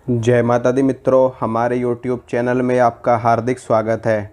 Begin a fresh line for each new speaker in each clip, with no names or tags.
जय माता दी मित्रों, हमारे YouTube चैनल में आपका हार्दिक स्वागत है।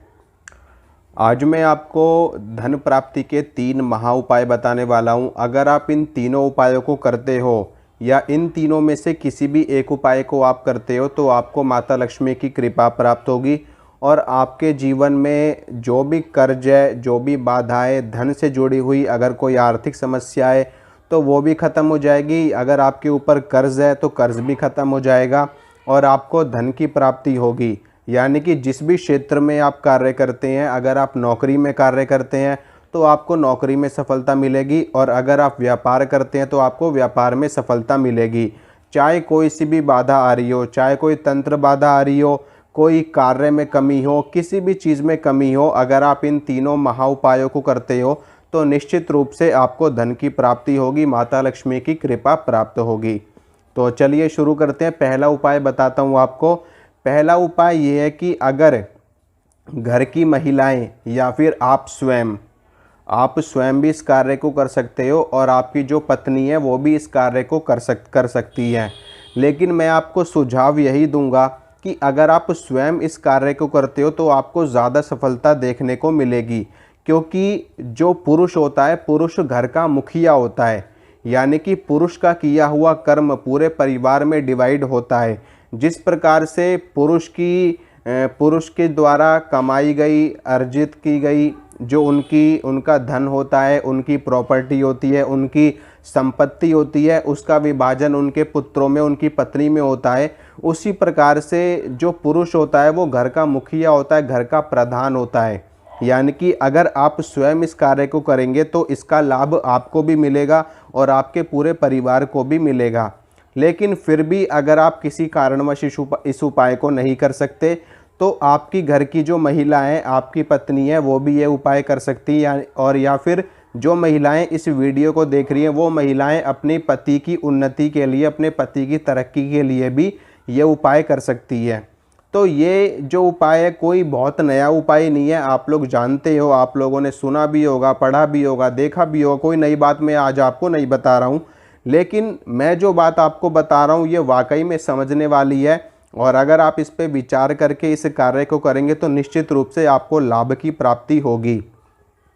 आज मैं आपको धन प्राप्ति के 3 महा उपाय बताने वाला हूं। अगर आप इन तीनों उपायों को करते हो या इन तीनों में से किसी भी एक उपाय को आप करते हो तो आपको माता लक्ष्मी की कृपा प्राप्त होगी और आपके जीवन में जो भी कर्ज है, जो भी बाधाएं, धन से जुड़ी हुई अगर कोई आर्थिक समस्या है तो वो भी ख़त्म हो जाएगी। अगर आपके ऊपर कर्ज है तो कर्ज भी ख़त्म हो जाएगा और आपको धन की प्राप्ति होगी। यानी कि जिस भी क्षेत्र में आप कार्य करते हैं, अगर आप नौकरी में कार्य करते हैं तो आपको नौकरी में सफलता मिलेगी और अगर आप व्यापार करते हैं तो आपको व्यापार में सफलता मिलेगी। चाहे कोई सी भी बाधा आ रही हो, चाहे कोई तंत्र बाधा आ रही हो, कोई कार्य में कमी हो, किसी भी चीज़ में कमी हो, अगर आप इन तीनों महा उपायों को करते हो तो निश्चित रूप से आपको धन की प्राप्ति होगी, माता लक्ष्मी की कृपा प्राप्त होगी। तो चलिए शुरू करते हैं। पहला उपाय बताता हूँ आपको। पहला उपाय ये है कि अगर घर की महिलाएं या फिर आप स्वयं भी इस कार्य को कर सकते हो और आपकी जो पत्नी है वो भी इस कार्य को कर सकती है। लेकिन मैं आपको सुझाव यही दूंगा कि अगर आप स्वयं इस कार्य को करते हो तो आपको ज़्यादा सफलता देखने को मिलेगी, क्योंकि जो पुरुष होता है, पुरुष घर का मुखिया होता है। यानी कि पुरुष का किया हुआ कर्म पूरे परिवार में डिवाइड होता है। जिस प्रकार से पुरुष के द्वारा कमाई गई, अर्जित की गई जो उनका धन होता है, उनकी प्रॉपर्टी होती है, उनकी संपत्ति होती है, उसका विभाजन उनके पुत्रों में, उनकी पत्नी में होता है। उसी प्रकार से जो पुरुष होता है वो घर का मुखिया होता है, घर का प्रधान होता है। यानी कि अगर आप स्वयं इस कार्य को करेंगे तो इसका लाभ आपको भी मिलेगा और आपके पूरे परिवार को भी मिलेगा। लेकिन फिर भी अगर आप किसी कारणवश इस उपाय को नहीं कर सकते तो आपकी घर की जो महिलाएं, आपकी पत्नी है, वो भी ये उपाय कर सकती हैं। या फिर जो महिलाएं इस वीडियो को देख रही हैं वो महिलाएं अपने पति की उन्नति के लिए, अपने पति की तरक्की के लिए भी ये उपाय कर सकती है। तो ये जो उपाय है कोई बहुत नया उपाय नहीं है, आप लोग जानते हो, आप लोगों ने सुना भी होगा, पढ़ा भी होगा, देखा भी होगा। कोई नई बात मैं आज आपको नहीं बता रहा हूँ, लेकिन मैं जो बात आपको बता रहा हूँ ये वाकई में समझने वाली है और अगर आप इस पे विचार करके इस कार्य को करेंगे तो निश्चित रूप से आपको लाभ की प्राप्ति होगी।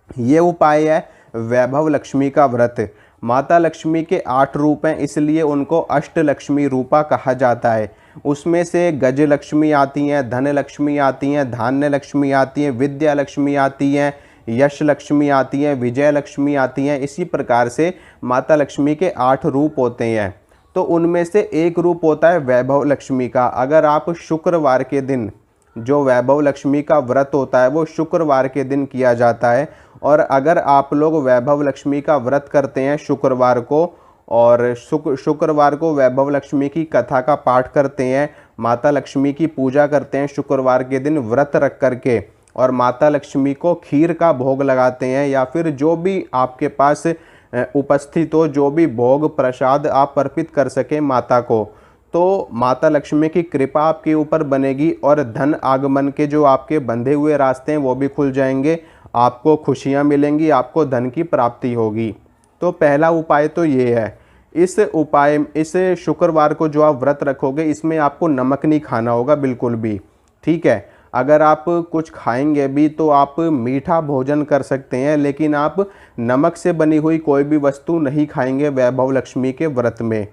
ये उपाय है वैभव लक्ष्मी का व्रत। माता लक्ष्मी के 8 रूप हैं, इसलिए उनको अष्टलक्ष्मी रूपा कहा जाता है। उसमें से गज लक्ष्मी आती हैं, धन लक्ष्मी आती हैं, धान्य लक्ष्मी आती हैं, विद्या लक्ष्मी आती हैं, यश लक्ष्मी आती हैं, विजय लक्ष्मी आती हैं। इसी प्रकार से माता लक्ष्मी के 8 रूप होते हैं। तो उनमें से एक रूप होता है वैभव लक्ष्मी का। अगर आप शुक्रवार के दिन, जो वैभव लक्ष्मी का व्रत होता है वो शुक्रवार के दिन किया जाता है, और अगर आप लोग वैभव लक्ष्मी का व्रत करते हैं शुक्रवार को और शुक्रवार को वैभव लक्ष्मी की कथा का पाठ करते हैं, माता लक्ष्मी की पूजा करते हैं शुक्रवार के दिन व्रत रख करके, और माता लक्ष्मी को खीर का भोग लगाते हैं या फिर जो भी आपके पास उपस्थित हो, जो भी भोग प्रसाद आप अर्पित कर सकें माता को, तो माता लक्ष्मी की कृपा आपके ऊपर बनेगी और धन आगमन के जो आपके बंधे हुए रास्ते हैं वो भी खुल जाएंगे, आपको खुशियां मिलेंगी, आपको धन की प्राप्ति होगी। तो पहला उपाय तो ये है। इस शुक्रवार को जो आप व्रत रखोगे इसमें आपको नमक नहीं खाना होगा बिल्कुल भी, ठीक है। अगर आप कुछ खाएंगे भी तो आप मीठा भोजन कर सकते हैं, लेकिन आप नमक से बनी हुई कोई भी वस्तु नहीं खाएंगे वैभव लक्ष्मी के व्रत में।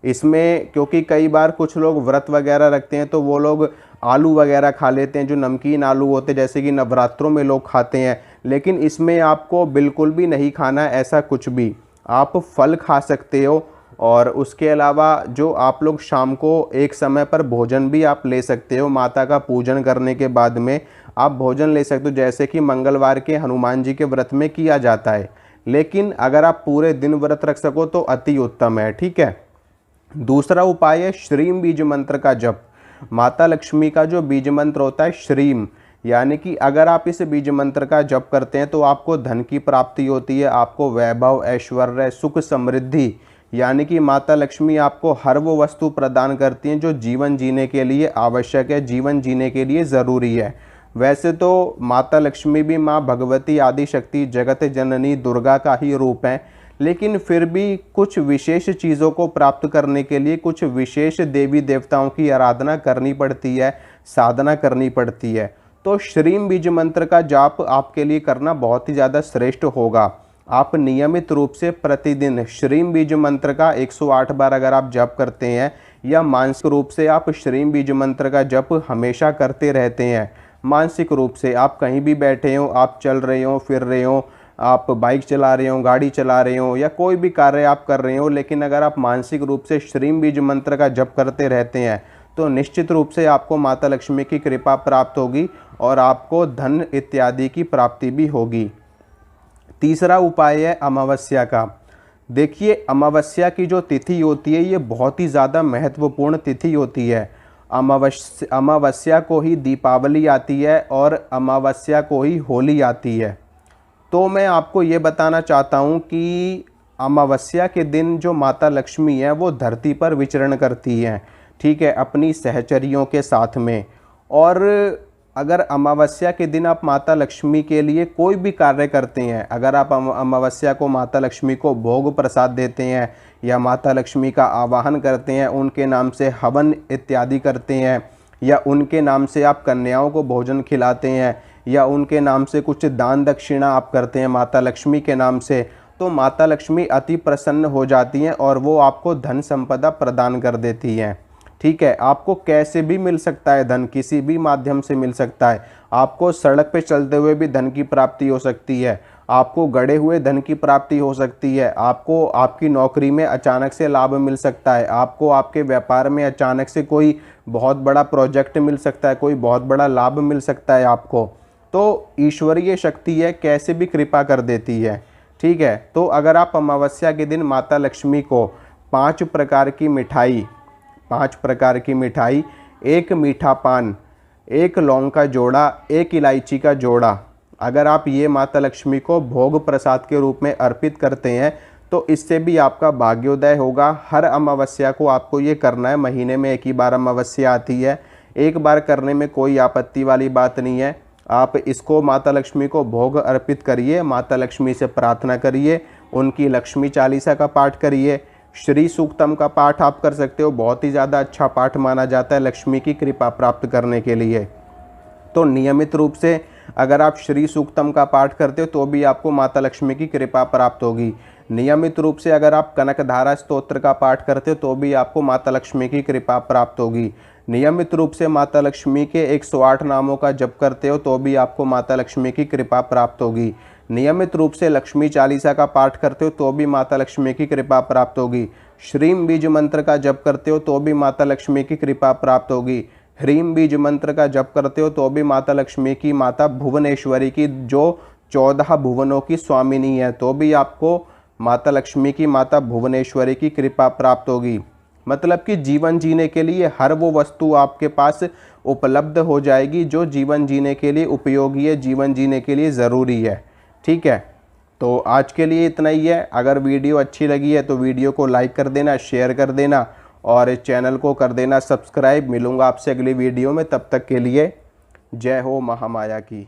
इसमें क्योंकि कई बार कुछ लोग व्रत वगैरह रखते हैं तो वो लोग आलू वगैरह खा लेते हैं, जो नमकीन आलू होते हैं, जैसे कि नवरात्रों में लोग खाते हैं। लेकिन इसमें आपको बिल्कुल भी नहीं खाना है ऐसा कुछ भी। आप फल खा सकते हो और उसके अलावा जो आप लोग शाम को एक समय पर भोजन भी आप ले सकते हो। माता का पूजन करने के बाद में आप भोजन ले सकते हो, जैसे कि मंगलवार के हनुमान जी के व्रत में किया जाता है। लेकिन अगर आप पूरे दिन व्रत रख सको तो अति उत्तम है, ठीक है। दूसरा उपाय है श्रीम बीज मंत्र का जप। माता लक्ष्मी का जो बीज मंत्र होता है श्रीम, यानी कि अगर आप इस बीज मंत्र का जप करते हैं तो आपको धन की प्राप्ति होती है, आपको वैभव, ऐश्वर्य, सुख, समृद्धि, यानी कि माता लक्ष्मी आपको हर वो वस्तु प्रदान करती हैं जो जीवन जीने के लिए आवश्यक है, जीवन जीने के लिए ज़रूरी है। वैसे तो माता लक्ष्मी भी माँ भगवती, आदि शक्ति, जगत जननी दुर्गा का ही रूप है, लेकिन फिर भी कुछ विशेष चीज़ों को प्राप्त करने के लिए कुछ विशेष देवी देवताओं की आराधना करनी पड़ती है, साधना करनी पड़ती है। तो श्रीम बीज मंत्र का जाप आपके लिए करना बहुत ही ज़्यादा श्रेष्ठ होगा। आप नियमित रूप से प्रतिदिन श्रीम बीज मंत्र का 108 बार अगर आप जप करते हैं, या मानसिक रूप से आप श्रीम बीज मंत्र का जप हमेशा करते रहते हैं, मानसिक रूप से आप कहीं भी बैठे हो, आप चल रहे हो, फिर रहे हो, आप बाइक चला रहे हो, गाड़ी चला रहे हो, या कोई भी कार्य आप कर रहे हो, लेकिन अगर आप मानसिक रूप से श्रीम बीज मंत्र का जप करते रहते हैं तो निश्चित रूप से आपको माता लक्ष्मी की कृपा प्राप्त होगी और आपको धन इत्यादि की प्राप्ति भी होगी। तीसरा उपाय है अमावस्या का। देखिए, अमावस्या की जो तिथि होती है ये बहुत ही ज़्यादा महत्वपूर्ण तिथि होती है। अमावस्या को ही दीपावली आती है और अमावस्या को ही होली आती है। तो मैं आपको ये बताना चाहता हूँ कि अमावस्या के दिन जो माता लक्ष्मी है वो धरती पर विचरण करती हैं, ठीक है, अपनी सहचरियों के साथ में। और अगर अमावस्या के दिन आप माता लक्ष्मी के लिए कोई भी कार्य करते हैं, अगर आप अमावस्या को माता लक्ष्मी को भोग प्रसाद देते हैं या माता लक्ष्मी का आवाहन करते हैं, उनके नाम से हवन इत्यादि करते हैं, या उनके नाम से आप कन्याओं को भोजन खिलाते हैं, या उनके नाम से कुछ दान दक्षिणा आप करते हैं माता लक्ष्मी के नाम से, तो माता लक्ष्मी अति प्रसन्न हो जाती हैं और वो आपको धन संपदा प्रदान कर देती हैं। ठीक है, आपको कैसे भी मिल सकता है धन, किसी भी माध्यम से मिल सकता है। आपको सड़क पे चलते हुए भी धन की प्राप्ति हो सकती है, आपको गड़े हुए धन की प्राप्ति हो सकती है, आपको आपकी नौकरी में अचानक से लाभ मिल सकता है, आपको आपके व्यापार में अचानक से कोई बहुत बड़ा प्रोजेक्ट मिल सकता है, कोई बहुत बड़ा लाभ मिल सकता है आपको। तो ईश्वरीय शक्ति है, कैसे भी कृपा कर देती है। ठीक है, तो अगर आप अमावस्या के दिन माता लक्ष्मी को 5 प्रकार की मिठाई, 1 मीठा पान, 1 लौंग का जोड़ा, 1 इलायची का जोड़ा, अगर आप ये माता लक्ष्मी को भोग प्रसाद के रूप में अर्पित करते हैं तो इससे भी आपका भाग्योदय होगा। हर अमावस्या को आपको ये करना है, महीने में 1 ही बार अमावस्या आती है, 1 बार करने में कोई आपत्ति वाली बात नहीं है। आप इसको माता लक्ष्मी को भोग अर्पित करिए, माता लक्ष्मी से प्रार्थना करिए, उनकी लक्ष्मी चालीसा का पाठ करिए, श्री सूक्तम का पाठ आप कर सकते हो, बहुत ही ज़्यादा अच्छा पाठ माना जाता है लक्ष्मी की कृपा प्राप्त करने के लिए। तो नियमित रूप से अगर आप श्री सूक्तम का पाठ करते हो तो भी आपको माता लक्ष्मी की कृपा प्राप्त होगी। नियमित रूप से अगर आप कनकधारा स्तोत्र का पाठ करते हो तो भी आपको माता लक्ष्मी की कृपा प्राप्त होगी। नियमित रूप से माता लक्ष्मी के 108 नामों का जप करते हो तो भी आपको माता लक्ष्मी की कृपा प्राप्त होगी। नियमित रूप से लक्ष्मी चालीसा का पाठ करते हो तो भी माता लक्ष्मी की कृपा प्राप्त होगी। श्रीम बीज मंत्र का जप करते हो तो भी माता लक्ष्मी की कृपा प्राप्त होगी। ह्रीम बीज मंत्र का जप करते हो तो भी माता लक्ष्मी की, माता भुवनेश्वरी की, जो 14 भुवनों की स्वामिनी है, तो भी आपको माता लक्ष्मी की, माता भुवनेश्वरी की कृपा प्राप्त होगी। मतलब कि जीवन जीने के लिए हर वो वस्तु आपके पास उपलब्ध हो जाएगी जो जीवन जीने के लिए उपयोगी है, जीवन जीने के लिए ज़रूरी है। ठीक है, तो आज के लिए इतना ही है। अगर वीडियो अच्छी लगी है तो वीडियो को लाइक कर देना, शेयर कर देना और चैनल को कर देना सब्सक्राइब। मिलूँगा आपसे अगली वीडियो में, तब तक के लिए जय हो महामाया की।